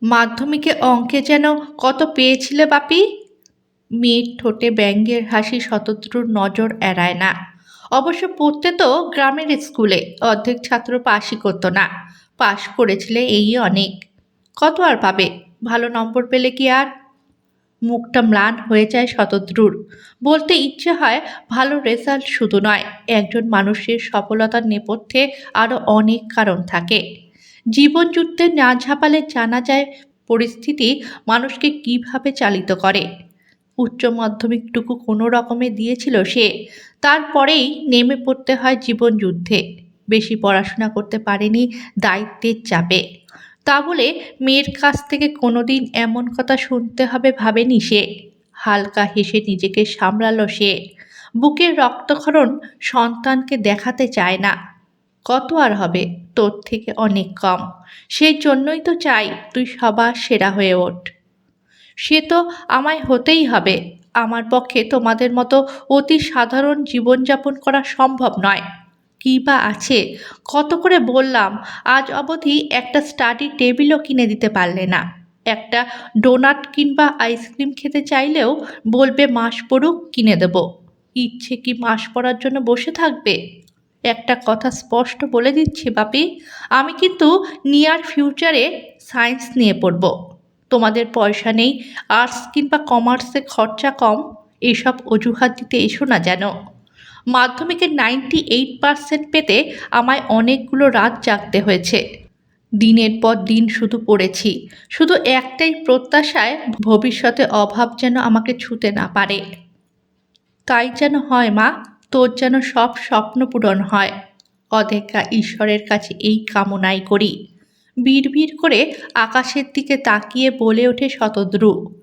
মাধ্যমিকে অঙ্কে যেন কত পেয়েছিলে বাপি? মেয়ের ঠোঁটে ব্যঙ্গের হাসি শতদ্রুর নজর এড়ায় না। অবশ্য পড়তে তো গ্রামের স্কুলে, অর্ধেক ছাত্র পাশই করতো না। পাশ করেছিলে এই অনেক। কত আর পাবে? ভালো নম্বর পেলে কি আর? মুখটা ম্লান হয়ে যায় শতদ্রুর। বলতে ইচ্ছে হয়, ভালো রেজাল্ট শুধু নয়, একজন মানুষের সফলতার নেপথ্যে আরও অনেক কারণ থাকে। জীবন যুদ্ধে না ঝাঁপালে জানা যায় পরিস্থিতি মানুষকে কিভাবে চালিত করে। উচ্চ মাধ্যমিকটুকু কোনো রকমে দিয়েছিল সে, তারপরেই নেমে পড়তে হয় জীবন যুদ্ধে। বেশি পড়াশোনা করতে পারেনি দায়িত্বের চাপে। তা বলে মেয়ের কাছ থেকে কোনোদিন এমন কথা শুনতে হবে ভাবেনি সে। হালকা হেসে নিজেকে সামলালো সে। বুকের রক্তক্ষরণ সন্তানকে দেখাতে চায় না। কত আর হবে? তোর থেকে অনেক কম। সেই জন্যই তো চাই তুই সবার সেরা হয়ে ওঠ। সে তো আমায় হতেই হবে। আমার পক্ষে তোমাদের মতো অতি সাধারণ জীবনযাপন করা সম্ভব নয়। কী বা আছে? কত করে বললাম, আজ অবধি একটা স্টাডি টেবিলও কিনে দিতে পারলে না। একটা ডোনাট কিংবা আইসক্রিম খেতে চাইলেও বলবে মাস পড়ুক কিনে দেব। ইচ্ছে কি মাস পড়ার জন্য বসে থাকবে? একটা কথা স্পষ্ট বলে দিচ্ছি বাপি, আমি কিন্তু নিয়ার ফিউচারে সায়েন্স নিয়ে পড়ব। তোমাদের পয়সা নেই, আর্টস কিংবা কমার্সে খরচা কম, এসব অজুহাত দিতে এসো না যেন। মাধ্যমিকে 98% পেতে আমায় অনেকগুলো রাত জাগতে হয়েছে। দিনের পর দিন শুধু পড়েছি, শুধু একটাই প্রত্যাশায় ভবিষ্যতে অভাব যেন আমাকে ছুঁতে না পারে। তাই যেন হয় মা, তোর যেন সব স্বপ্ন পূরণ হয়। অদেখা ঈশ্বরের কাছে এই কামনাই করি। বিড়বিড় করে আকাশের দিকে তাকিয়ে বলে ওঠে শতদ্রু।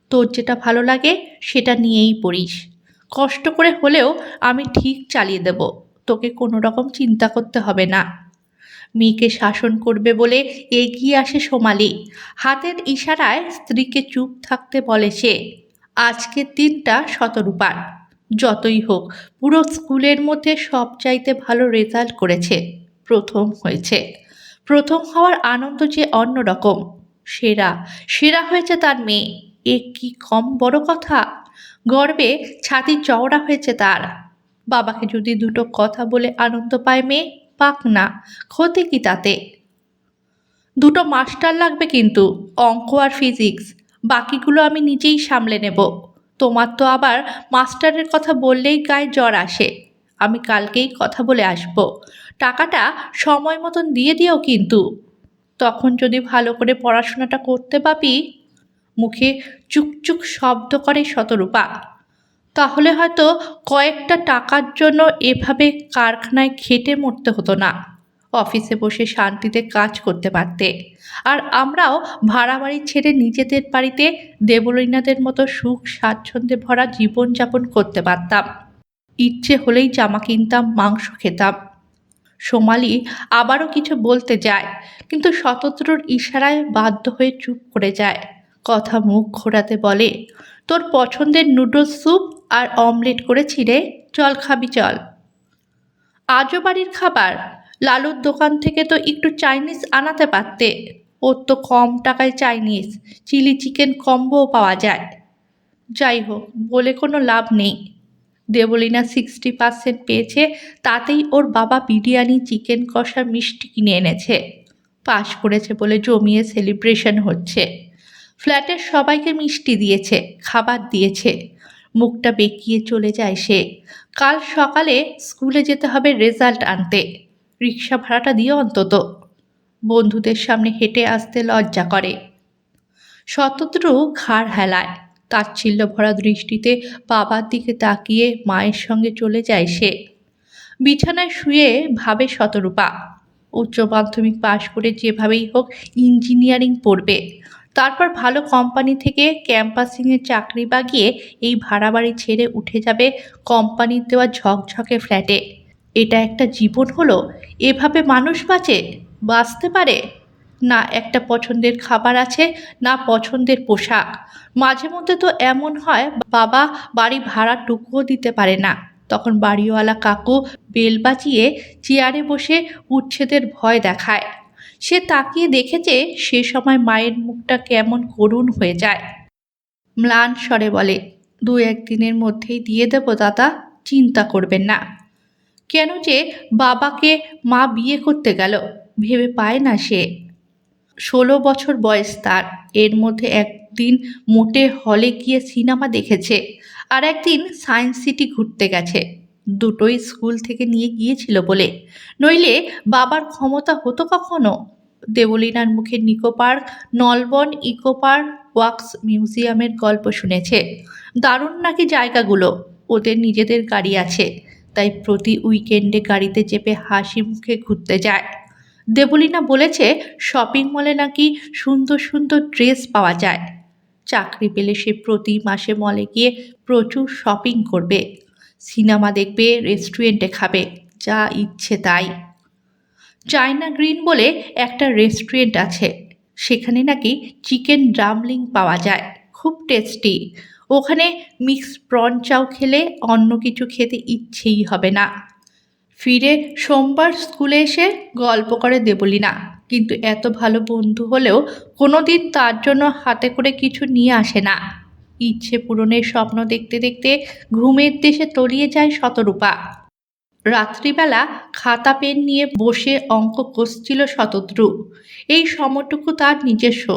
তোর যেটা ভালো লাগে সেটা নিয়েই পড়িস। কষ্ট করে হলেও আমি ঠিক চালিয়ে দেব। তোকে কোনো রকম চিন্তা করতে হবে না। মেয়েকে শাসন করবে বলে এগিয়ে আসে সোমালি। হাতের ইশারায় স্ত্রীকে চুপ থাকতে বলে সে। আজকের দিনটা শতরূপার। যতই হোক, পুরো স্কুলের মধ্যে সবচাইতে ভালো রেজাল্ট করেছে। প্রথম হয়েছে। প্রথম হওয়ার আনন্দ যে অন্যরকম। সেরা, সেরা হয়েছে তার মেয়ে। এ কি কম বড় কথা? গর্বে ছাতি চওড়া হয়েছে তার। বাবাকে যদি দুটো কথা বলে আনন্দ পায় মেয়ে, পাক না, ক্ষতি কি তাতে? দুটো মাস্টার লাগবে কিন্তু, অঙ্ক আর ফিজিক্স। বাকিগুলো আমি নিজেই সামলে নেব। তোমার তো আবার মাস্টারের কথা বললেই গায়ে জ্বর আসে। আমি কালকেই কথা বলে আসব। টাকাটা সময় মতন দিয়ে দিও কিন্তু। তখন যদি ভালো করে পড়াশোনাটা করতে পাবি। মুখে চুকচুক শব্দ করে শতরূপা। তাহলে হয়তো কয়েকটা টাকার জন্য এভাবে কারখানায় খেটে মরতে হতো না। অফিসে বসে শান্তিতে কাজ করতে পারতে। আর আমরাও ভাড়া বাড়ি ছেড়ে নিজেদের বাড়িতে দেবলীনাদের মতো সুখ স্বাচ্ছন্দ্যে ভরা জীবনযাপন করতে পারতাম। ইচ্ছে হলেই জামা কিনতাম, মাংস খেতাম। সোমালি আবারও কিছু বলতে যায়, কিন্তু শতদ্রুর ইশারায় বাধ্য হয়ে চুপ করে যায়। কথা মুখ ঘোরাতে বলে, তোর পছন্দের নুডলস স্যুপ আর অমলেট করেছি রে, চল খাবি চল। আজও বাড়ির খাবার? লালুর দোকান থেকে তো একটু চাইনিজ আনাতে পারতে। ওর তো কম টাকায় চাইনিজ, চিলি চিকেন কম্বোও পাওয়া যায়। যাই হোক, বলে কোনো লাভ নেই। দেবলীনা 60% পেয়েছে, তাতেই ওর বাবা বিরিয়ানি, চিকেন কষা, মিষ্টি কিনে এনেছে। পাশ করেছে বলে জমিয়ে সেলিব্রেশন হচ্ছে। ফ্ল্যাটের সবাইকে মিষ্টি দিয়েছে, খাবার দিয়েছে। মুখটা বেঁকিয়ে চলে যায় সে। কাল সকালে স্কুলে যেতে হবে রেজাল্ট আনতে। রিক্সা ভাড়াটা দিও অন্তত। বন্ধুদের সামনে হেঁটে আসতে লজ্জা করে। শতদ্রু ঘাড় হেলায়। তাচ্ছিল্য ভরা দৃষ্টিতে বাবার দিকে তাকিয়ে মায়ের সঙ্গে চলে যায় সে। বিছানায় শুয়ে ভাবে শতরূপা। উচ্চ মাধ্যমিক পাশ করে যেভাবেই হোক ইঞ্জিনিয়ারিং পড়বে। তারপর ভালো কোম্পানি থেকে ক্যাম্পাসিংয়ে চাকরি বাগিয়ে এই ভাড়া বাড়ি ছেড়ে উঠে যাবে কোম্পানির দেওয়া ঝকঝকে ফ্ল্যাটে। এটা একটা জীবন হলো? এভাবে মানুষ বাঁচে? বাঁচতে পারে? না একটা পছন্দের খাবার আছে, না পছন্দের পোশাক। মাঝে মধ্যে তো এমন হয়, বাবা বাড়ি ভাড়াটুকুও দিতে পারে না। তখন বাড়িওয়ালা কাকু বেল বাজিয়ে চেয়ারে বসে উচ্ছেদের ভয় দেখায়। সে তাকিয়ে দেখেছে সে সময় মায়ের মুখটা কেমন করুণ হয়ে যায়। ম্লান স্বরে বলে, 2-1 দিনের মধ্যেই দিয়ে দেব দাদা, চিন্তা করবেন না। কেন যে বাবাকে মা বিয়ে করতে গেল ভেবে পায় না সে। 16 বছর বয়স তার। এর মধ্যে একদিন মোটে হলে গিয়ে সিনেমা দেখেছে, আর একদিন সায়েন্স সিটি ঘুরতে গেছে। দুটোই স্কুল থেকে নিয়ে গিয়েছিল বলে, নইলে বাবার ক্ষমতা হতো কখনো। দেবলীনার মুখে Nicco park, Nalban, eco park, wax মিউজিয়ামের গল্প শুনেছে। দারুণ নাকি জায়গাগুলো। ওদের নিজেদের গাড়ি আছে, তাই প্রতি উইকেন্ডে গাড়িতে চেপে হাসি মুখে ঘুরতে যায়। দেবলীনা বলেছে শপিং মলে নাকি সুন্দর সুন্দর ড্রেস পাওয়া যায়। চাকরি পেলে সে প্রতি মাসে মলে গিয়ে প্রচুর শপিং করবে, সিনেমা দেখবে, রেস্টুরেন্টে খাবে, যা ইচ্ছে তাই। চায়না গ্রিন বলে একটা রেস্টুরেন্ট আছে, সেখানে নাকি চিকেন ড্রামলিং পাওয়া যায়, খুব টেস্টি। ওখানে মিক্সড প্রন চাও খেলে অন্য কিছু খেতে ইচ্ছেই হবে না। ফিরে সোমবার স্কুলে এসে গল্প করে দেবলীনা, কিন্তু এত ভালো বন্ধু হলেও কোনো দিন তার জন্য হাতে করে কিছু নিয়ে আসে না। ইচ্ছে পূরণের স্বপ্ন দেখতে দেখতে ঘুমের দেশে তলিয়ে যায় শতরূপা। রাত্রিবেলা খাতা পেন নিয়ে বসে অঙ্ক কষছিল শতদ্রু। এই সময়টুকু তার নিজস্ব,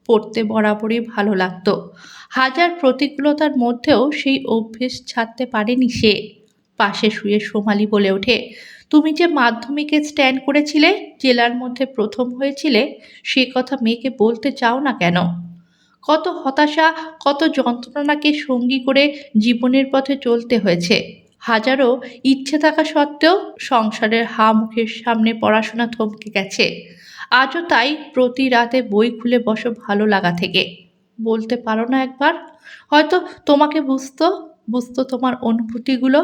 পড়তে বরাবরই ভালো লাগতো। হাজার প্রতিকূলতার মধ্যেও সেই অভ্যেস ছাড়তে পারেনি সে। পাশে শুয়ে সোমালি বলে ওঠে, তুমি যে মাধ্যমিকে স্ট্যান্ড করেছিলে, জেলার মধ্যে প্রথম হয়েছিলে, সে কথা মেয়েকে বলতে চাও না কেন? কত হতাশা, কত যন্ত্রণাকে সঙ্গী করে জীবনের পথে চলতে হয়েছে। হাজারো ইচ্ছে থাকা সত্ত্বেও সংসারের হা মুখের সামনে পড়াশোনা থমকে গেছে। আজও তাই প্রতি রাতে বই খুলে বসো ভালো লাগা থেকে। বলতে পারো না একবার? হয়তো তোমাকে বুঝতো তোমার অনুভূতিগুলো।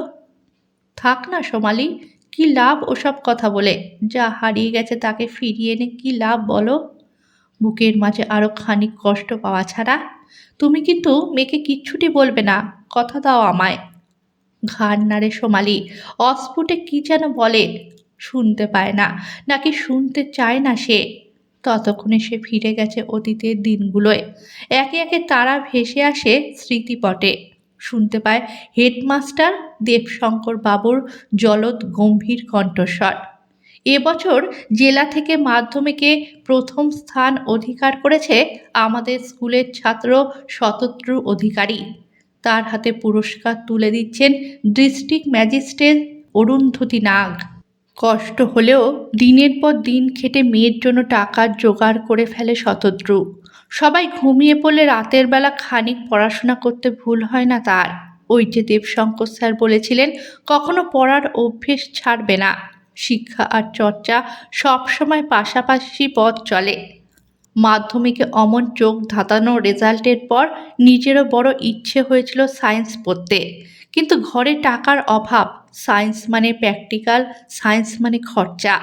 থাক না সোমালি, কি লাভ ওসব কথা বলে? যা হারিয়ে গেছে তাকে ফিরিয়ে এনে কি লাভ বলো? বুকের মাঝে আরো খানিক কষ্ট পাওয়া ছাড়া। তুমি কিন্তু মেয়েকে কিচ্ছুটি বলবে না, কথা দাও আমায়। ঘাড় নাড়ে সোমালি, অস্ফুটে কি যেন বলে, শুনতে পায় না, নাকি শুনতে চায় না সে। ততক্ষণে সে ফিরে গেছে অতীতের দিনগুলোয়। একে একে তারা ভেসে আসে স্মৃতিপটে। শুনতে পায় হেডমাস্টার দেবশঙ্কর বাবুর জলদ গম্ভীর কণ্ঠস্বর। এবছর জেলা থেকে মাধ্যমিকে প্রথম স্থান অধিকার করেছে আমাদের স্কুলের ছাত্র শতদ্রু অধিকারী। তার হাতে পুরস্কার তুলে দিচ্ছেন ডিস্ট্রিক্ট ম্যাজিস্ট্রেট অরুন্ধতী নাগ। কষ্ট হলেও দিনের পর দিন খেটে মেয়ের জন্য টাকার জোগাড় করে ফেলে শতদ্রু। সবাই ঘুমিয়ে পড়লে রাতের বেলা খানিক পড়াশোনা করতে ভুল হয় না তার। ওই যে দেবশঙ্কর স্যার বলেছিলেন, কখনো পড়ার অভ্যেস ছাড়বে না। শিক্ষা আর চর্চা সবসময় পাশাপাশি পথ চলে। মাধ্যমিকে অমন চোখ ধাঁধানো রেজাল্টের পর নিজেরও বড় ইচ্ছে হয়েছিল সায়েন্স পড়তে, কিন্তু ঘরে টাকার অভাব। সায়েন্স মানে প্র্যাকটিক্যাল, সায়েন্স মানে খরচা।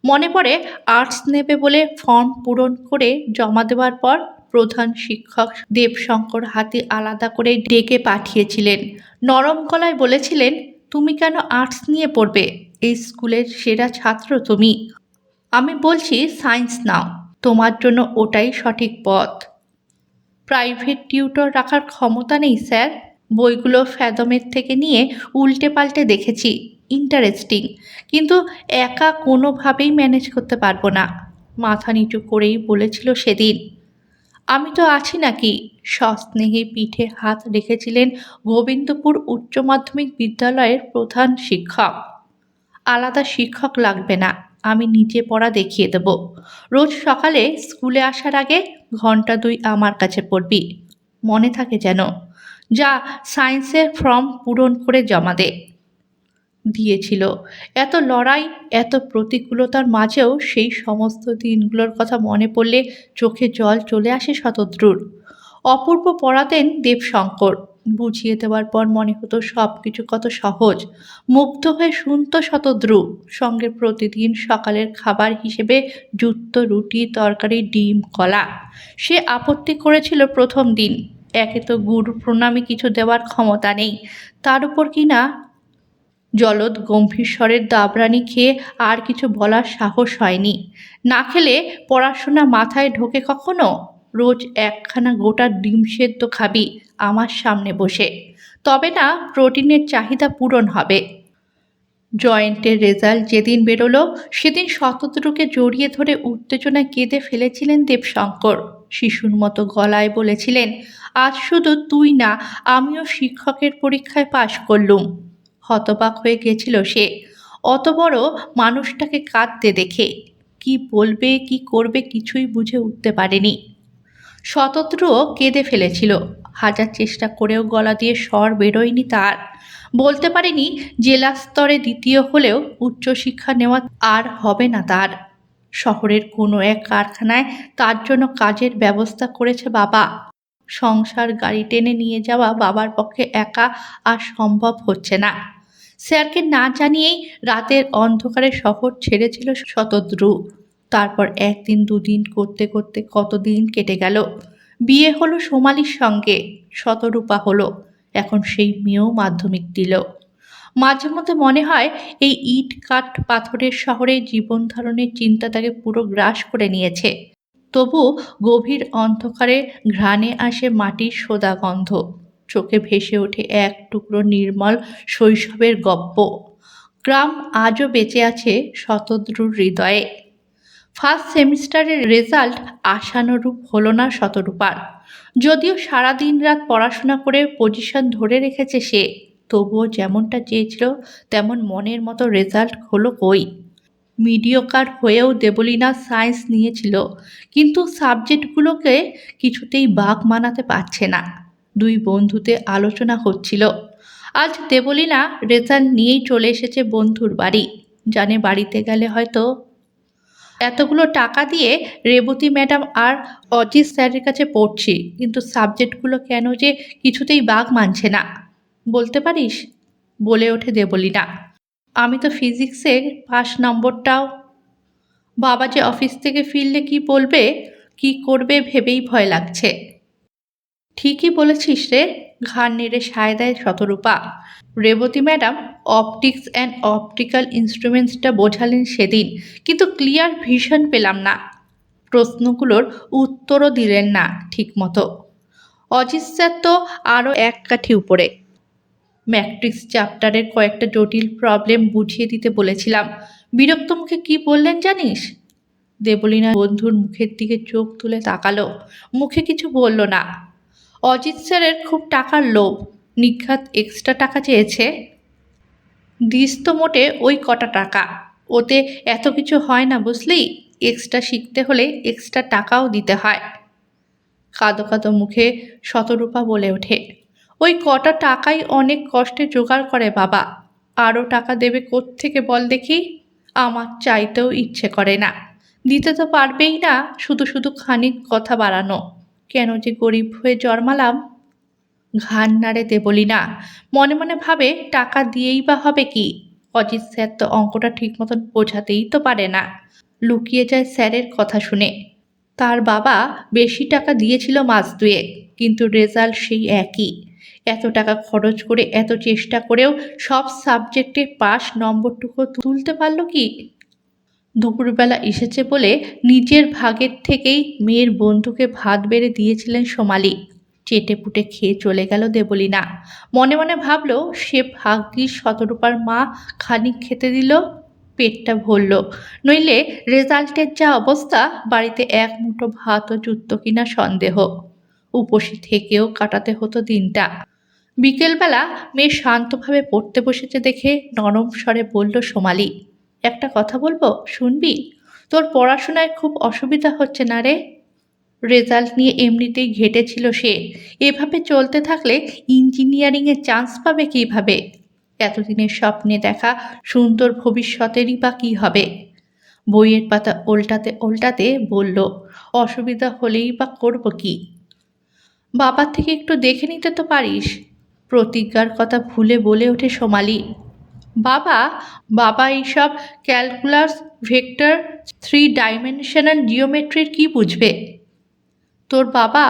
মনে পড়ে আর্টস নেবে বলে ফর্ম পূরণ করে জমা দেওয়ার পর প্রধান শিক্ষক দেবশঙ্কর হাতি আলাদা করে ডেকে পাঠিয়েছিলেন। নরম গলায় বলেছিলেন, তুমি কেন আর্টস নিয়ে পড়বে? এই স্কুলের সেরা ছাত্র তুমি। আমি বলছি সায়েন্স নাও, তোমার জন্য ওটাই সঠিক পথ। প্রাইভেট টিউটর রাখার ক্ষমতা নেই স্যার। বইগুলো ফ্যাদমের থেকে নিয়ে উল্টে পাল্টে দেখেছি, ইন্টারেস্টিং, কিন্তু একা কোনোভাবেই ম্যানেজ করতে পারবো না। মাথা নিচু করেই বলেছিল সেদিন। আমি তো আছি নাকি? সস্নেহে পিঠে হাত রেখেছিলেন গোবিন্দপুর উচ্চ মাধ্যমিক বিদ্যালয়ের প্রধান শিক্ষক। আলাদা শিক্ষক লাগবে না, আমি নিজে পড়া দেখিয়ে দেব। রোজ সকালে স্কুলে আসার আগে 1-2 ঘন্টা আমার কাছে পড়বি, মনে থাকে যেন। যা সায়েন্সের ফর্ম পূরণ করে জমা দে। দিয়েছিল। এত লড়াই, এত প্রতিকূলতার মাঝেও সেই সমস্ত দিনগুলোর কথা মনে পড়লে চোখে জল চলে আসে শতদ্রুর। অপূর্ব পড়াতেন দেবশঙ্কর। বুঝিয়ে দেওয়ার পর মনে হতো সব কিছু কত সহজ। মুগ্ধ হয়ে শুনত শতদ্রু। সঙ্গে প্রতিদিন সকালের খাবার হিসেবে জুত্তো, রুটি, তরকারি, ডিম, কলা। সে আপত্তি করেছিল প্রথম দিন। একে তো গুরু প্রণামী কিছু দেওয়ার ক্ষমতা নেই, তার উপর কি না জলদ গম্ভীর স্বরের দাবরানি খেয়ে আর কিছু বলার সাহস হয়নি। না খেলে পড়াশোনা মাথায় ঢোকে কখনো? রোজ একখানা গোটা ডিম সেদ্ধ খাবি আমার সামনে বসে, তবে না প্রোটিনের চাহিদা পূরণ হবে। জয়েন্টের রেজাল্ট যেদিন বেরোলো সেদিন শতদ্রুকে জড়িয়ে ধরে উত্তেজনায় কেঁদে ফেলেছিলেন দেবশঙ্কর। শিশুর মতো গলায় বলেছিলেন, আজ শুধু তুই না, আমিও শিক্ষকের পরীক্ষায় পাশ করলুম। হতবাক হয়ে গেছিল সে, অত বড় মানুষটাকে কাঁদতে দেখে। কি বলবে কি করবে কিছুই বুঝে উঠতে পারেনি। শতদ্রুও কেঁদে ফেলেছিল, হাজার চেষ্টা করেও গলা দিয়ে স্বর বেরোয়নি তার। বলতে পারেনি জেলা স্তরে দ্বিতীয় হলেও উচ্চশিক্ষা নেওয়া আর হবে না তার। শহরের কোনো এক কারখানায় তার জন্য কাজের ব্যবস্থা করেছে বাবা। সংসার গাড়ি টেনে নিয়ে যাওয়া বাবার পক্ষে একা আর সম্ভব হচ্ছে না। স্যারকে না জানিয়েই রাতের অন্ধকারে শহর ছেড়েছিল শতদ্রু। তারপর একদিন দুদিন করতে করতে কতদিন কেটে গেল। বিয়ে হলো সোমালির সঙ্গে, শতরূপা হলো, এখন সেই মেয়েও মাধ্যমিক দিল। মাঝে মধ্যে মনে হয় এই ইট কাঠ পাথরের শহরে জীবন ধারণের চিন্তা তাকে পুরো গ্রাস করে নিয়েছে। তবু গভীর অন্ধকারে ঘ্রাণে আসে মাটির সোদা গন্ধ। চোখে ভেসে ওঠে এক টুকরো নির্মল শৈশবের গপ্প। গ্রাম আজও বেঁচে আছে শতদ্রুর হৃদয়ে। ফার্স্ট সেমিস্টারের রেজাল্ট আশানুরূপ হলো না শতরূপার। যদিও সারা দিন রাত পড়াশোনা করে পজিশন ধরে রেখেছে সে, তবুও যেমনটা চেয়েছিল তেমন মনের মতো রেজাল্ট হলো কই। মিডিওকার হয়েও দেবলীনা সায়েন্স নিয়েছিল, কিন্তু সাবজেক্টগুলোকে কিছুতেই বাগ মানাতে পারছে না। দুই বন্ধুতে আলোচনা হচ্ছিল। আজ দেবলীনা রেজাল্ট নিয়েই চলে এসেছে বন্ধুর বাড়ি। জানে বাড়িতে গেলে হয়তো এতগুলো টাকা দিয়ে রেবতী ম্যাডাম আর অজিত স্যারের কাছে পড়ছি, কিন্তু সাবজেক্টগুলো কেন যে কিছুতেই বাগ মানছে না। বলতে পারিস? বলে ওঠে দেবলীনা। আমি তো ফিজিক্সের পাস নম্বরটাও। বাবা যে অফিস থেকে ফিরলে কি বলবে কি করবে ভেবেই ভয় লাগছে। ঠিকই বলেছিস রে, ঘাড় নেড়ে সায় দেয় Shatarupa. Revati madam optics and optical ইনস্ট্রুমেন্টসটা বোঝালেন সেদিন, কিন্তু ক্লিয়ার ভিশন পেলাম না। প্রশ্নগুলোর উত্তরও দিলেন না ঠিক মতো। অজিত স্যার তো আরও এক কাঠি উপরে। ম্যাট্রিক্স চ্যাপ্টারের কয়েকটা জটিল প্রবলেম বুঝিয়ে দিতে বলেছিলাম, বিরক্ত মুখে কি বললেন জানিস? দেবলীনা বন্ধুর মুখের দিকে চোখ তুলে তাকালো, মুখে কিছু বলল না। অজিত স্যারের খুব টাকার লোভ, নিঘাত এক্সট্রা টাকা চেয়েছে। দিস তো মোটে ওই কটা টাকা, ওতে এত কিছু হয় না বুঝলি। এক্সট্রা শিখতে হলে এক্সট্রা টাকাও দিতে হয়। কাঁদো কাঁদো মুখে শতরূপা বলে ওঠে, ওই কটা টাকাই অনেক কষ্টে জোগাড় করে বাবা। আরও টাকা দেবে কোত্থেকে বল দেখি? আমার চাইতেও ইচ্ছে করে না। দিতে তো পারবেই না, শুধু শুধু খানিক কথা বাড়ানো। কেন যে গরিব হয়ে জন্মালাম। ঘাড় নাড়ে দেবলীনা, মনে মনে ভাবে টাকা দিয়েই বা হবে কি? অজিত স্যার তো অঙ্কটা ঠিক মতন বোঝাতেই তো পারে না। লুকিয়ে যায় স্যারের কথা শুনে। তার বাবা বেশি টাকা দিয়েছিল মাস দুয়েক, কিন্তু রেজাল্ট সেই একই। এত টাকা খরচ করে এত চেষ্টা করেও সব সাবজেক্টে পাস নম্বরটুকু তুলতে পারল কি? দুপুরবেলা এসেছে বলে নিজের ভাগের থেকেই মেয়ের বন্ধুকে ভাত বেড়ে দিয়েছিলেন সোমালি। চেটেপুটে খেয়ে চলে গেল দেবলীনা। মনে মনে ভাবল সে ভাগ্যিস শতরূপার মা খানিক খেতে দিল, পেটটা ভরল। নইলে রেজাল্টের যা অবস্থা, বাড়িতে এক মুঠো ভাতও জুটত কিনা সন্দেহ। উপসী থেকেও কাটাতে হতো দিনটা। বিকেলবেলা মেয়ে শান্তভাবে পড়তে বসেছে দেখে নরম স্বরে বলল সোমালি, একটা কথা বলবো, শুনবি? তোর পড়াশোনায় খুব অসুবিধা হচ্ছে না রে? রেজাল্ট নিয়ে এমনিতেই ঘেটেছিল সে। এভাবে চলতে থাকলে ইঞ্জিনিয়ারিংয়ে চান্স পাবে কীভাবে? এতদিনের স্বপ্নে দেখা সুন্দর ভবিষ্যতেরই বা কী হবে? বইয়ের পাতা ওল্টাতে ওল্টাতে বলল, অসুবিধা হলেই বা করবো কি? বাবার থেকে একটু দেখে নিতে তো পারিস। প্রতিজ্ঞার কথা ভুলে বলে ওঠে সোমালি। বাবা বাবা এইসব ক্যালকুলাস, ভেক্টর, 3 ডাইমেনশনাল জিওমেট্রির কি বুঝবে? তোর বাবা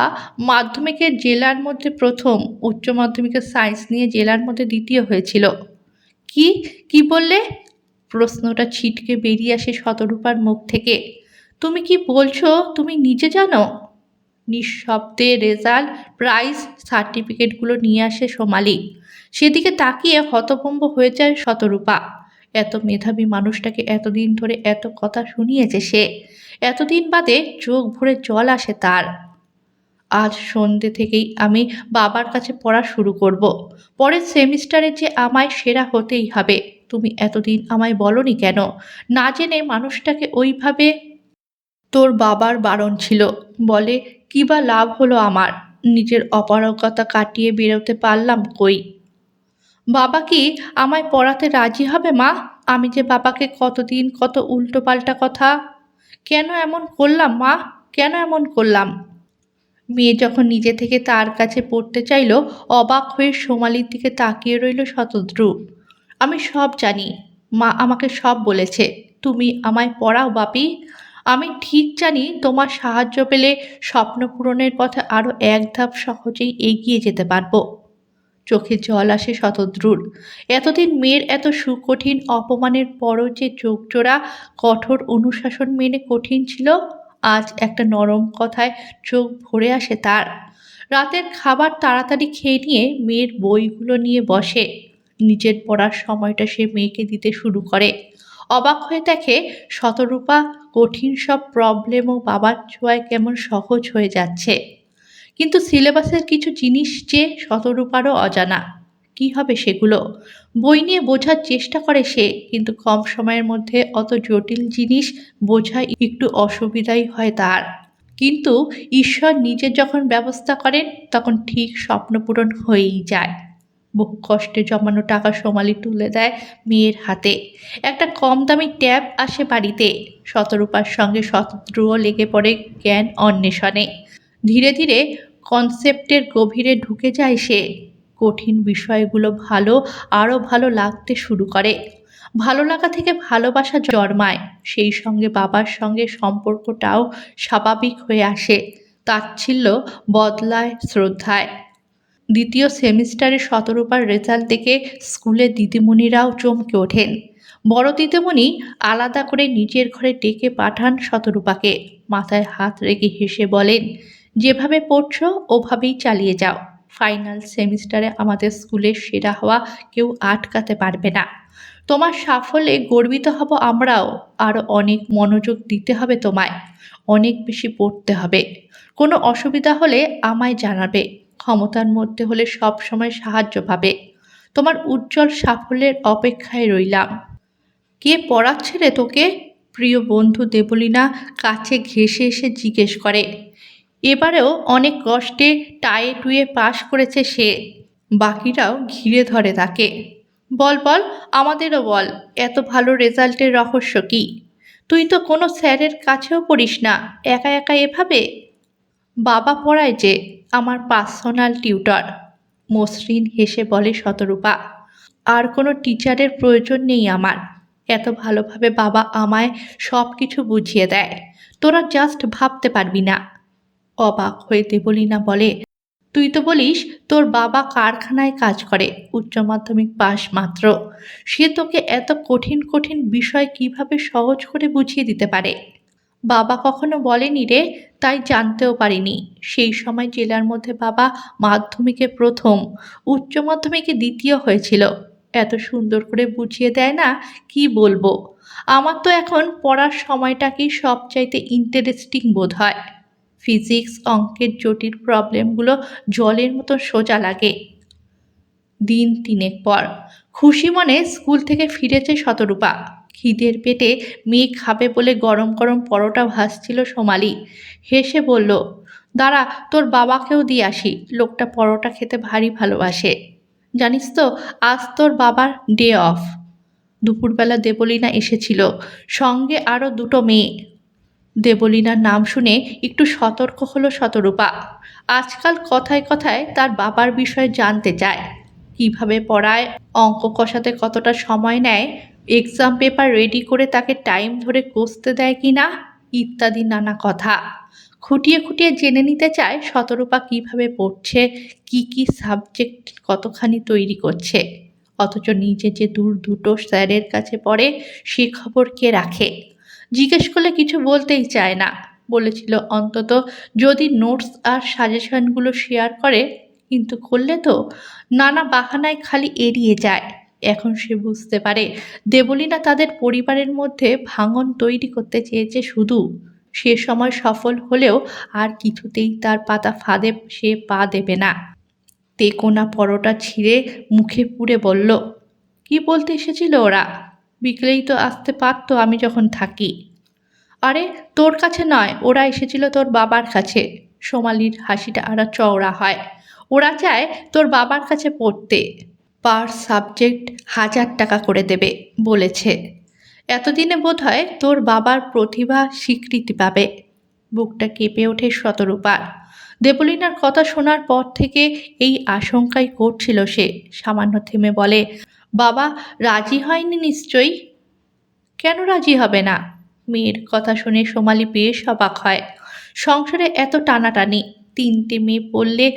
মাধ্যমিকের জেলার মধ্যে প্রথম, উচ্চ মাধ্যমিকের সায়েন্স নিয়ে জেলার মধ্যে দ্বিতীয় হয়েছিল, কি কি বললে? প্রশ্নটা ছিটকে বেরিয়ে আসে শতরূপার মুখ থেকে। তুমি কি বলছো তুমি নিজে জানো? নিঃশব্দে রেজাল্ট, প্রাইজ, সার্টিফিকেটগুলো নিয়ে আসে সোমালি। সেদিকে তাকিয়ে হতভম্ব হয়ে যায় শতরূপা। এত মেধাবী মানুষটাকে এতদিন ধরে এত কথা শুনিয়েছে সে। এতদিন বাদে চোখ ভরে জল আসে তার। আজ সন্ধ্যে থেকেই আমি বাবার কাছে পড়া শুরু করব। পরের সেমিস্টারে যে আমায় সেরা হতেই হবে। তুমি এতদিন আমায় বলনি কেন? না জেনে মানুষটাকে ওইভাবে। তোর বাবার বারণ ছিল বলে, কি বা লাভ হলো আমার? নিজের অপারগতা কাটিয়ে বেরোতে পারলাম কই? বাবা কি আমায় পড়াতে রাজি হবে মা? আমি যে বাবাকে কতদিন কত উল্টোপাল্টা কথা। কেন এমন করলাম মা? কেন এমন করলাম? মেয়ে যখন নিজে থেকে তার কাছে পড়তে চাইল, অবাক হয়ে সোমালির দিকে তাকিয়ে রইল শতদ্রু। আমি সব জানি, মা আমাকে সব বলেছে। তুমি আমায় পড়াও বাপি। আমি ঠিক জানি তোমার সাহায্য পেলে স্বপ্ন পূরণের পথে আরও এক ধাপ সহজেই এগিয়ে যেতে পারবো। চোখে জল আসে শতদ্রুর। এতদিন মেয়ের এত সুকঠিন অপমানের পরও যে চোখজোড়া কঠোর অনুশাসন মেনে কঠিন ছিল, আজ একটা নরম কথায় চোখ ভরে আসে তার। রাতের খাবার তাড়াতাড়ি খেয়ে নিয়ে মেয়ের বইগুলো নিয়ে বসে। নিজের পড়ার সময়টা সে মেয়েকে দিতে শুরু করে। অবাক হয়ে দেখে শতরূপা কঠিন সব প্রবলেমও বাবার ছোঁয়ায় কেমন সহজ হয়ে যাচ্ছে। কিন্তু সিলেবাসের কিছু জিনিস যে শতরূপারও অজানা। কি হবে সেগুলো? বই নিয়ে বোঝার চেষ্টা করে সে, কিন্তু কম সময়ের মধ্যে অত জটিল জিনিস বোঝা একটু অসুবিধাই হয় তার। কিন্তু ঈশ্বর নিজে যখন ব্যবস্থা করেন তখন ঠিক স্বপ্ন পূরণ হয়েই যায়। বহু কষ্টে জমানো টাকা সোমালি তুলে দেয় মেয়ের হাতে। একটা কম দামি ট্যাব আসে বাড়িতে। শতরূপার সঙ্গে শতদ্রুও লেগে পড়ে জ্ঞান অন্বেষণে। ধীরে ধীরে কনসেপ্টের গভীরে ঢুকে যায় সে। কঠিন বিষয়গুলো আরও ভালো লাগতে শুরু করে। ভালো লাগা থেকে ভালোবাসা জন্মায়। সেই সঙ্গে বাবার সঙ্গে সম্পর্কটাও স্বাভাবিক হয়ে আসে। তাচ্ছিল্য বদলায় শ্রদ্ধায়। দ্বিতীয় সেমিস্টারে শতরূপার রেজাল্ট দেখে স্কুলের দিদিমণিরাও চমকে ওঠেন। বড় দিদিমণি আলাদা করে নিজের ঘরে ডেকে পাঠান শতরূপাকে। মাথায় হাত রেখে হেসে বলেন, যেভাবে পড়ছো ওভাবেই চালিয়ে যাও। ফাইনাল সেমিস্টারে আমাদের স্কুলের সেরা হওয়া কেউ আটকাতে পারবে না। তোমার সাফল্যে গর্বিত হব আমরাও। আরও অনেক মনোযোগ দিতে হবে তোমায়। অনেক বেশি পড়তে হবে। কোনো অসুবিধা হলে আমায় জানাবে। ক্ষমতার মধ্যে হলে সব সময় সাহায্য পাবে। তোমার উজ্জ্বল সাফল্যের অপেক্ষায় রইলাম। কে পড়াচ্ছে রে তোকে? প্রিয় বন্ধু দেবলীনা কাছে ঘেঁষে এসে জিজ্ঞেস করে। এবারেও অনেক কষ্টে টায়ে টুয়ে পাশ করেছে সে। বাকিরাও ঘিরে ধরে তাকে। বল বল, আমাদেরও বল, এত ভালো রেজাল্টের রহস্য কি? তুই তো কোনো স্যারের কাছেও পড়িস না, একা একা এভাবে। বাবা পড়ায় যে, আমার পার্সোনাল টিউটর। মসৃণ হেসে বলে শতরূপা। আর কোনো টিচারের প্রয়োজন নেই আমার। এত ভালোভাবে বাবা আমায় সব কিছু বুঝিয়ে দেয়, তোরা জাস্ট ভাবতে পারবি না। অবাক হয়ে দেবলীনা বলে, তুই তো বলিস তোর বাবা কারখানায় কাজ করে, উচ্চ মাধ্যমিক পাশ মাত্র। সে তোকে এত কঠিন কঠিন বিষয় কিভাবে সহজ করে বুঝিয়ে দিতে পারে? বাবা কখনো বলেনি রে, তাই জানতেও পারিনি। সেই সময় জেলার মধ্যে বাবা মাধ্যমিকে প্রথম, উচ্চ মাধ্যমিকে দ্বিতীয় হয়েছিল। এত সুন্দর করে বুঝিয়ে দেয় না, কি বলবো। আমার তো এখন পড়ার সময়টাকেই সবচাইতে ইন্টারেস্টিং বোধ হয়। ফিজিক্স অঙ্কের জটিল প্রবলেমগুলো জলের মতো সোজা লাগে। দিন তিনেক পর খুশি মনে স্কুল থেকে ফিরেছে শতরূপা। খিদের পেটে মেয়ে খাবে বলে গরম গরম পরোটা ভাজছিল সোমালি। হেসে বলল, দাঁড়া তোর বাবাকেও দিয়ে আসি, লোকটা পরোটা খেতে ভারী ভালোবাসে। জানিস তো, আজ তোর বাবার ডে অফ। দুপুরবেলা দেবলীনা এসেছিল, সঙ্গে আরও দুটো মেয়ে। দেবলীনার নাম শুনে একটু সতর্ক হলো শতরূপা। আজকাল কথায় কথায় তার বাবার বিষয়ে জানতে চায়। কিভাবে পড়ায়, অঙ্ক কষাতে কতটা সময় নেয়, এক্সাম পেপার রেডি করে তাকে টাইম ধরে কষতে দেয় কি না, ইত্যাদি নানা কথা। খুঁটিয়ে খুঁটিয়ে জেনে নিতে চায় শতরূপা কিভাবে পড়ছে, কি কি সাবজেক্ট কতখানি তৈরি করছে। অথচ নিজে যে দূর দুটো স্যারের কাছে পড়ে সে খবর কে রাখে? জিজ্ঞেস করলে কিছু বলতেই চায় না। বলেছিল অন্তত যদি নোটস আর সাজেশনগুলো শেয়ার করে, কিন্তু করলে তো নানা বাহানায় খালি এড়িয়ে যায়। এখন সে বুঝতে পারে দেবলীনা তাদের পরিবারের মধ্যে ভাঙন তৈরি করতে চেয়েছে শুধু। সে সময় সফল হলেও আর কিছুতেই তার পাতা ফাঁদে সে পা দেবে না। তেকোনা পরোটা ছিঁড়ে মুখে পুরে বলল, কি বলতে এসেছিল ওরা? বিকেলেই তো আসতে পারতো আমি যখন থাকি। আরে তোর কাছে নয়, ওরা এসেছিল তোর বাবার কাছে। সোমালির হাসিটা আরো চওড়া হয়। ওরা চায় তোর বাবার কাছে পড়তে। পার সাবজেক্ট 1000 টাকা করে দেবে বলেছে। এতদিনে বোধহয় তোর বাবার প্রতিভা স্বীকৃতি পাবে। বুকটা কেঁপে ওঠে শতরূপার। দেবলীনার কথা শোনার পর থেকে এই আশঙ্কাই করছিল সে। সামান্য থেমে বলে, বাবা রাজি হয়নি নিশ্চয়ই? কেন রাজি হবে না? মেয়ের কথা শুনে সোমালি বেশ অবাক হয়। সংসারে এত টানাটানি, 3টে মেয়ে পড়লে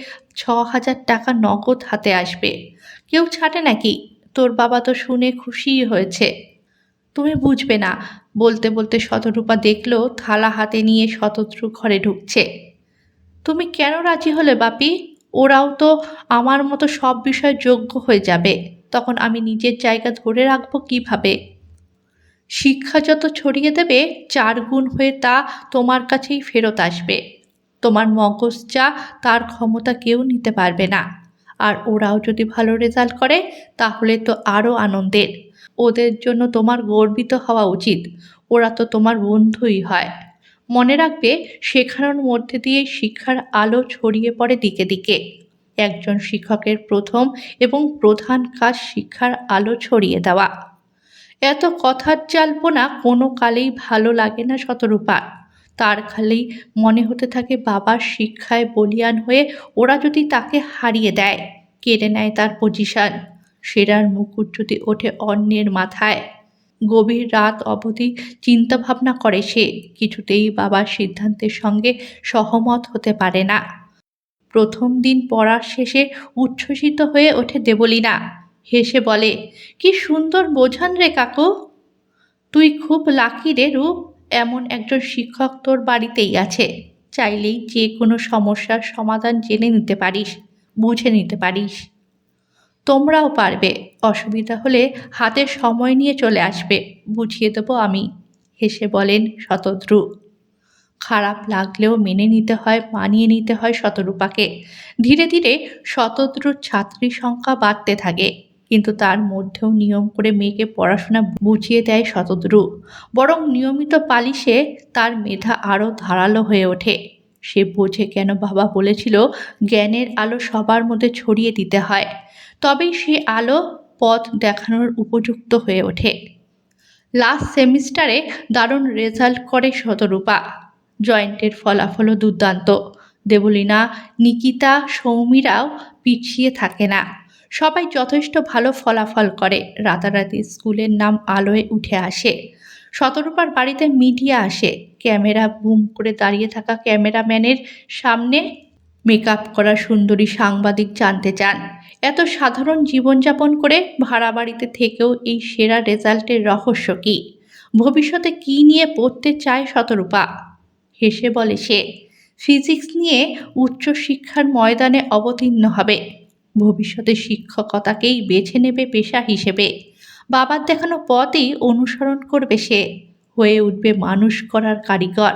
6000 টাকা নগদ হাতে আসবে। কেউ ছাড়ে নাকি? তোর বাবা তো শুনে খুশিই হয়েছে। তুমি বুঝবে না। বলতে বলতে শতরূপা দেখল থালা হাতে নিয়ে শতদ্রু ঘরে ঢুকছে। তুমি কেন রাজি হলে বাপি? ওরাও তো আমার মতো সব বিষয়ে যোগ্য হয়ে যাবে। তখন আমি নিজের জায়গা ধরে রাখবো কিভাবে? শিক্ষা যত ছড়িয়ে দেবে 4 গুণ হয়ে তা তোমার কাছেই ফেরত আসবে। তোমার মগজ যা, তার ক্ষমতা কেউ নিতে পারবে না। আর ওরাও যদি ভালো রেজাল্ট করে তাহলে তো আরও আনন্দের। ওদের জন্য তোমার গর্বিত হওয়া উচিত। ওরা তো তোমার বন্ধুই হয়। মনে রাখবে, শেখানোর মধ্যে দিয়ে শিক্ষার আলো ছড়িয়ে পড়ে দিকে দিকে। একজন শিক্ষকের প্রথম এবং প্রধান কাজ শিক্ষার আলো ছড়িয়ে দেওয়া। এত কথার জাল্পনা কোনো কালেই ভালো লাগে না শতরূপার। তার খালি মনে হতে থাকে বাবার শিক্ষায় বলীয়ান হয়ে ওরা যদি তাকে হারিয়ে দেয়, কেড়ে নেয় তার পজিশন, সেরার মুকুট যদি ওঠে অন্যের মাথায়। গভীর রাত অবধি চিন্তাভাবনা করে সে, কিছুতেই বাবার সিদ্ধান্তের সঙ্গে সহমত হতে পারে না। প্রথম দিন পড়ার শেষে উচ্ছ্বসিত হয়ে ওঠে দেবলীনা। হেসে বলে, কি সুন্দর বোঝান রে কাকু। তুই খুব লাকি রে রূপ, এমন একজন শিক্ষক তোর বাড়িতেই আছে। চাইলেই যে কোনো সমস্যার সমাধান জেনে নিতে পারিস, বুঝে নিতে পারিস। তোমরাও পারবে। অসুবিধা হলে হাতে সময় নিয়ে চলে আসবে, বুঝিয়ে দেবো আমি, হেসে বলেন শতদ্রু। খারাপ লাগলেও মেনে নিতে হয়, মানিয়ে নিতে হয় শতরূপাকে। ধীরে ধীরে শতদ্রুর ছাত্রী সংখ্যা বাড়তে থাকে, কিন্তু তার মধ্যেও নিয়ম করে মেয়েকে পড়াশোনা বুঝিয়ে দেয় শতদ্রু। বরং নিয়মিত পালিশে তার মেধা আরও ধারালো হয়ে ওঠে। সে বোঝে কেন বাবা বলেছিল জ্ঞানের আলো সবার মধ্যে ছড়িয়ে দিতে হয়, তবেই সে আলো পথ দেখানোর উপযুক্ত হয়ে ওঠে। লাস্ট সেমিস্টারে দারুণ রেজাল্ট করে শতরূপা। জয়েন্টের ফলাফলও দুর্দান্ত। দেবলীনা, নিকিতা, সৌমিরাও পিছিয়ে থাকে না। সবাই যথেষ্ট ভালো ফলাফল করে। রাতারাতি স্কুলের নাম আলোয় উঠে আসে। শতরূপার বাড়িতে মিডিয়া আসে। ক্যামেরা বুম করে দাঁড়িয়ে থাকা ক্যামেরাম্যানের সামনে মেকআপ করা সুন্দরী সাংবাদিক জানতে চান, এত সাধারণ জীবনযাপন করে ভাড়া বাড়িতে থেকেও এই সেরা রেজাল্টের রহস্য কী? ভবিষ্যতে কী নিয়ে পড়তে চায় শতরূপা? হেসে বলে সে, ফিজিক্স নিয়ে উচ্চশিক্ষার ময়দানে অবতীর্ণ হবে। ভবিষ্যতে শিক্ষকতাকেই বেছে নেবে পেশা হিসেবে। বাবার দেখানো পথই অনুসরণ করবে সে, হয়ে উঠবে মানুষ করার কারিগর।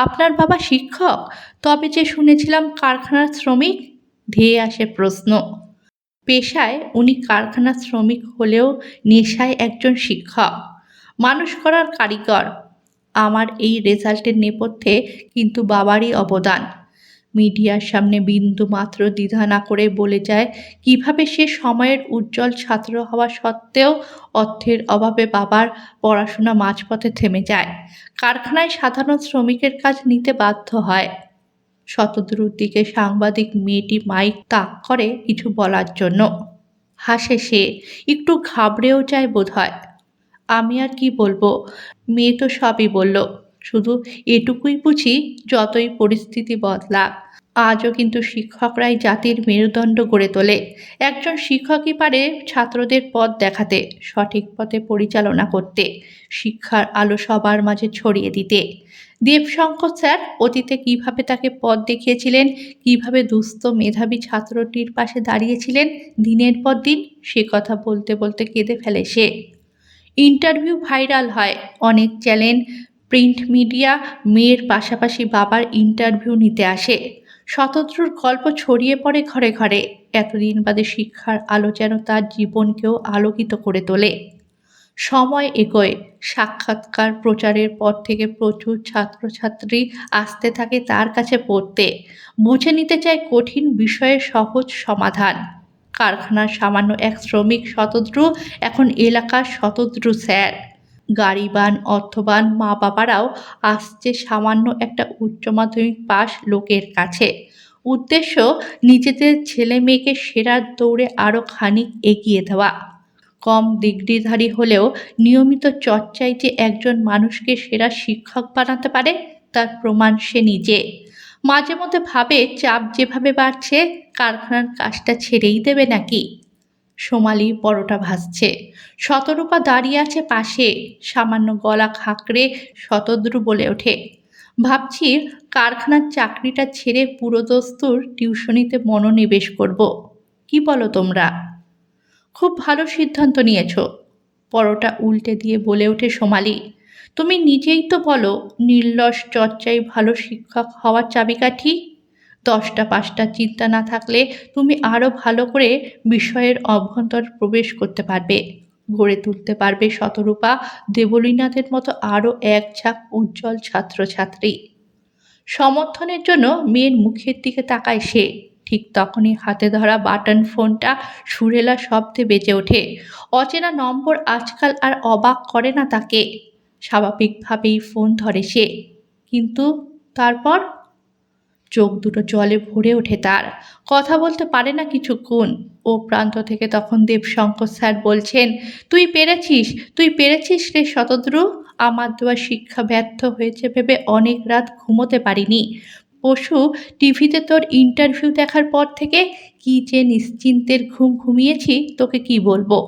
আপনার বাবা শিক্ষক? তবে যে শুনেছিলাম কারখানার শ্রমিক। ধেয়ে আসে প্রশ্ন। পেশায় উনি কারখানার শ্রমিক হলেও নেশায় একজন শিক্ষক, মানুষ করার কারিগর। আমার এই রেজাল্টের নেপথ্যে কিন্তু বাবারই অবদান। মিডিয়ার সামনে বিন্দু মাত্র দ্বিধা না করে বলে যায় কিভাবে সে সময়ের উজ্জ্বল ছাত্র হওয়া সত্ত্বেও অর্থের অভাবে বাবার পড়াশোনা মাঝপথে থেমে যায়, কারখানায় সাধারণ শ্রমিকের কাজ নিতে বাধ্য হয়। শতদ্রুর দিকে সাংবাদিক মেয়েটি মাইক তাক করে কিছু বলার জন্য। হাসে সে, একটু ঘাবড়েও যায় বোধহয়। আমি আর কি বলবো, মেয়ে তো সবই বলল। শুধু এটুকুই বুঝি, যতই পরিস্থিতি বদলাক আজও কিন্তু শিক্ষকরাই জাতির মেরুদণ্ড গড়ে তোলে। একজন শিক্ষকই পারে ছাত্রদের পথ দেখাতে, সঠিক পথে পরিচালনা করতে, শিক্ষার আলো সবার মাঝে ছড়িয়ে দিতে। দেবশঙ্কর স্যার অতীতে কিভাবে তাকে পথ দেখিয়েছিলেন, কিভাবে দুস্থ মেধাবী ছাত্রটির পাশে দাঁড়িয়েছিলেন দিনের পর দিন, সে কথা বলতে বলতে কেঁদে ফেলে সে। ইন্টারভিউ ভাইরাল হয়, অনেক চ্যানেল, প্রিন্ট মিডিয়া মেয়ের পাশাপাশি বাবার ইন্টারভিউ নিতে আসে। শতদ্রুর গল্প ছড়িয়ে পড়ে ঘরে ঘরে। এতদিন বাদে শিক্ষার আলো যেন তার জীবনকেও আলোকিত করে তোলে। সময় এগোয়, সাক্ষাৎকার প্রচারের পর থেকে প্রচুর ছাত্রছাত্রী আসতে থাকে তার কাছে পড়তে, বুঝে নিতে চায় কঠিন বিষয়ের সহজ সমাধান। কারখানার সামান্য এক শ্রমিক শতদ্রু এখন এলাকার শতদ্রু স্যার। গাড়িবান অর্থবান মা বাবারাও আসছে সামান্য একটা উচ্চ মাধ্যমিক পাশ লোকের কাছে। উদ্দেশ্য নিজেদের ছেলে মেয়েকে সেরার দৌড়ে আরও খানিক এগিয়ে দেওয়া। কম ডিগ্রিধারী হলেও নিয়মিত চর্চায় যে একজন মানুষকে সেরা শিক্ষক বানাতে পারে তার প্রমাণ সে নিজে। মাঝে মধ্যে ভাবে চাপ যেভাবে বাড়ছে কারখানার কাজটা ছেড়েই দেবে নাকি। সোমালি পরোটা ভাজছে, শতরূপা দাঁড়িয়ে আছে পাশে, সামান্য গলা খাঁকড়ে শতদ্রু বলে ওঠে, ভাবছি কারখানার চাকরিটা ছেড়ে পুরোদস্তুর টিউশনিতে মনোনিবেশ করব। কি বলো তোমরা? খুব ভালো সিদ্ধান্ত নিয়েছ। পরোটা উল্টে দিয়ে বলে ওঠে সোমালি, তুমি নিজেই তো বলো নির্লস চর্চাই ভালো শিক্ষক হওয়ার চাবিকাঠি। 10টা 5টা চিন্তা না থাকলে তুমি আরও ভালো করে বিষয়ের অভ্যন্তর প্রবেশ করতে পারবে, গড়ে তুলতে পারবে শতরূপা দেবলীনাথের মতো আরও এক ঝাঁক উজ্জ্বল ছাত্রছাত্রী। সমর্থনের জন্য মেয়ের মুখের দিকে তাকায় সে। ঠিক তখনই হাতে ধরা বাটন ফোনটা সুরেলা শব্দে বেজে ওঠে। অচেনা নম্বর আজকাল আর অবাক করে না তাকে। স্বাভাবিকভাবেই ফোন ধরে সে। কিন্তু তারপর চোখ দুটো জলে ভরে ওঠে তার। কথা বলতে পারে না কিছুক্ষণ। ও প্রান্ত থেকে তখন দেবশঙ্কর স্যার বলছেন, তুই পেরেছিস, তুই পেরেছিস রে শতদ্রু। আমার দেওয়া শিক্ষা ব্যর্থ হয়েছে ভেবে অনেক রাত ঘুমোতে পারিনি। পশু টিভিতে তোর ইন্টারভিউ দেখার পর থেকে কি যে নিশ্চিন্তের ঘুম ঘুমিয়েছি তোকে কি বলবো।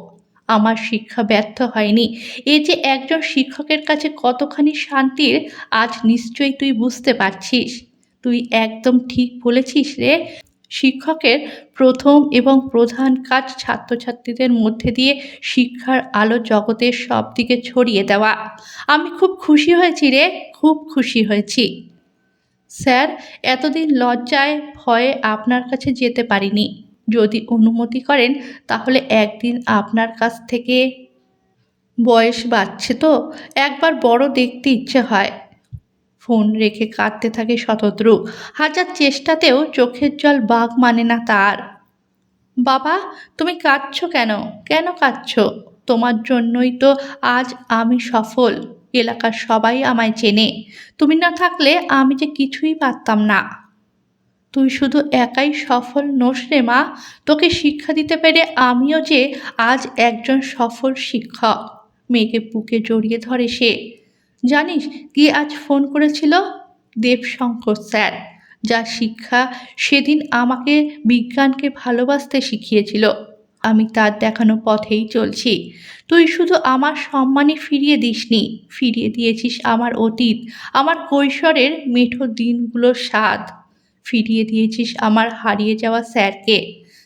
আমার শিক্ষা ব্যর্থ হয়নি, এ যে একজন শিক্ষকের কাছে কতখানি শান্তির আজ নিশ্চয়ই তুই বুঝতে পারছিস। তুই একদম ঠিক বলেছিস রে। শিক্ষকের প্রথম এবং প্রধান কাজ ছাত্রছাত্রীদের মধ্যে দিয়ে শিক্ষার আলো জগতের সব দিকে ছড়িয়ে দেওয়া। আমি খুব খুশি হয়েছি রে, খুব খুশি হয়েছি। স্যার, এতদিন লজ্জায় ভয়ে আপনার কাছে যেতে পারিনি। যদি অনুমতি করেন তাহলে একদিন আপনার কাছ থেকে, বয়স বাড়ছে তো একবার বড় দেখতে ইচ্ছে হয়। ফোন রেখে কাঁদতে থাকে শতদ্রু। হাজার চেষ্টাতেও চোখের জল বাগ মানে না তার। বাবা, তুমি কাঁদছো কেন? কেন কাঁদছো? তোমার জন্যই তো আজ আমি সফল। এলাকার সবাই আমায় চেনে। তুমি না থাকলে আমি যে কিছুই পারতাম না। তুই শুধু একাই সফল নোস রে মা, তোকে শিক্ষা দিতে পেরে আমিও যে আজ একজন সফল শিক্ষক। মেয়েকে বুকে জড়িয়ে ধরে সে। জানিস কে আজ ফোন করেছিল? দেবশঙ্কর স্যার। যার শিক্ষা সেদিন আমাকে বিজ্ঞানকে ভালোবাসতে শিখিয়েছিল। আমি তার দেখানো পথেই চলছি। তুই শুধু আমার সম্মানই ফিরিয়ে দিসনি, ফিরিয়ে দিয়েছিস আমার অতীত, আমার কৈশোরের মেঠো দিনগুলোর স্বাদ। ফিরিয়ে দিয়েছিস আমার হারিয়ে যাওয়া স্যারকে।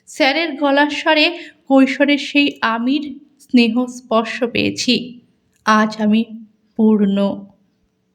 স্যারের গলার স্বরে কৈশোরের সেই আমির স্নেহ স্পর্শ পেয়েছি। আজ আমি পূর্ণ।